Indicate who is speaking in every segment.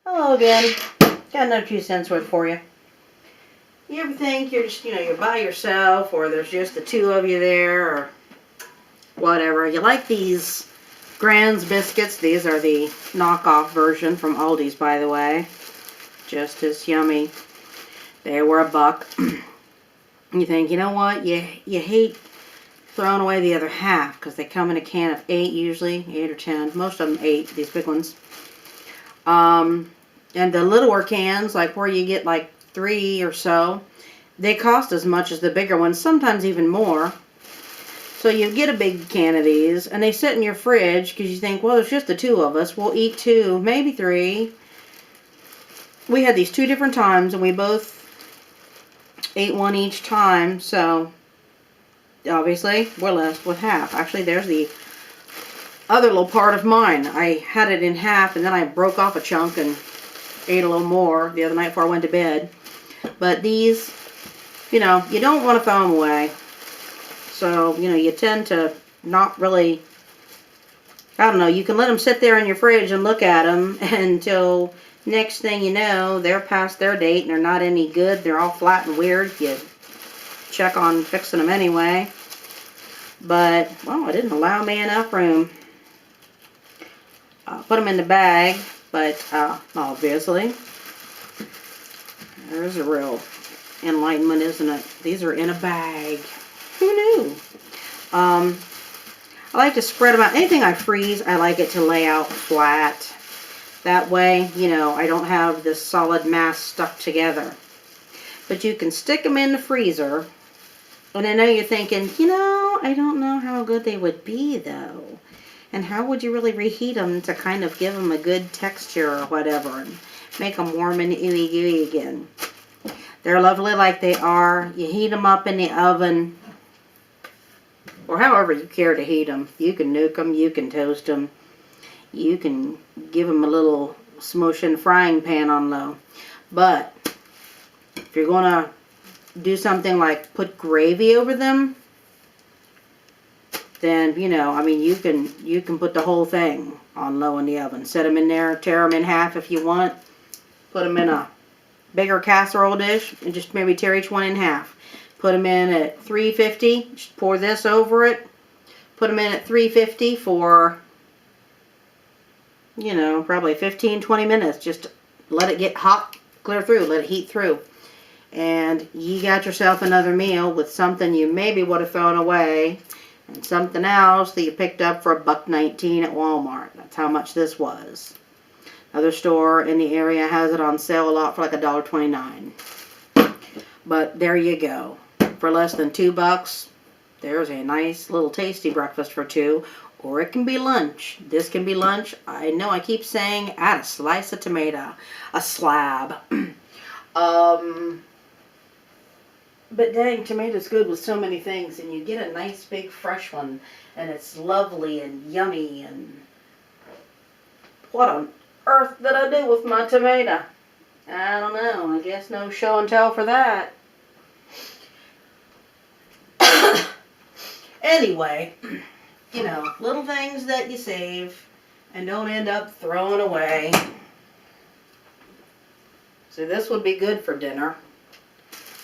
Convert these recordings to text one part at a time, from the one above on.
Speaker 1: Hello again. Got another 2 cents worth for you. You ever think you're just, you're by yourself, or there's just the two of you there, or whatever. You like these Grand's biscuits. These are the knockoff version from Aldi's, by the way. Just as yummy. They were $1. You think, you know what? You hate throwing away the other half, because they come in a can of 8 usually, 8 or 10. Most of them 8, these big ones. And the littler cans, like where you get like 3 or so, they cost as much as the bigger ones, sometimes even more. So you get a big can of these, and they sit in your fridge because you think, well, there's just the 2 of us. We'll eat 2, maybe 3. We had these 2 different times, and we both ate 1 each time, so obviously we're left with half. Actually, there's the other little part of mine. I had it in half, and then I broke off a chunk and ate a little more the other night before I went to bed. But these, you don't want to throw them away. So, you tend to not really, I don't know, you can let them sit there in your fridge and look at them until next thing you know, they're past their date and they're not any good. They're all flat and weird. You check on fixing them anyway. But, well, I didn't allow me enough room. Put them in the bag, but obviously, there's a real enlightenment, isn't it? These are in a bag. Who knew? I like to spread them out. Anything I freeze, I like it to lay out flat. That way, I don't have this solid mass stuck together. But you can stick them in the freezer. And I know you're thinking, I don't know how good they would be, though. And how would you really reheat them to kind of give them a good texture or whatever and make them warm and ooey gooey again? They're lovely like they are. You heat them up in the oven, or however you care to heat them. You can nuke them, you can toast them, you can give them a little smush in the frying pan on low. But if you're going to do something like put gravy over them, then, you can put the whole thing on low in the oven. Set them in there, tear them in half if you want. Put them in a bigger casserole dish and just maybe tear each one in half. Put them in at 350. Just pour this over it. Put them in at 350 for, probably 15-20 minutes. Just let it get hot, clear through, let it heat through. And you got yourself another meal with something you maybe would have thrown away, and something else that you picked up for $1.19 at Walmart. That's how much this was. Another store in the area has it on sale a lot for like $1.29. But there you go. For less than $2, there's a nice little tasty breakfast for 2. Or it can be lunch. This can be lunch. I know I keep saying add a slice of tomato. A slab. But dang, tomato's good with so many things, and you get a nice big fresh one, and it's lovely and yummy, and what on earth did I do with my tomato? I don't know. I guess no show and tell for that. Anyway, little things that you save and don't end up throwing away. So this would be good for dinner.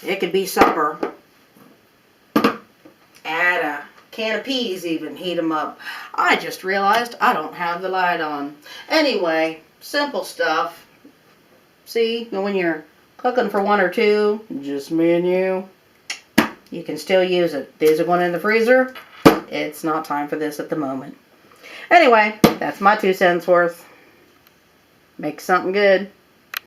Speaker 1: It could be supper. Add a can of peas even. Heat them up. I just realized I don't have the light on. Anyway, simple stuff. See, when you're cooking for 1 or 2, just me and you can still use it. These are going in the freezer. It's not time for this at the moment. Anyway, that's my 2 cents worth. Make something good.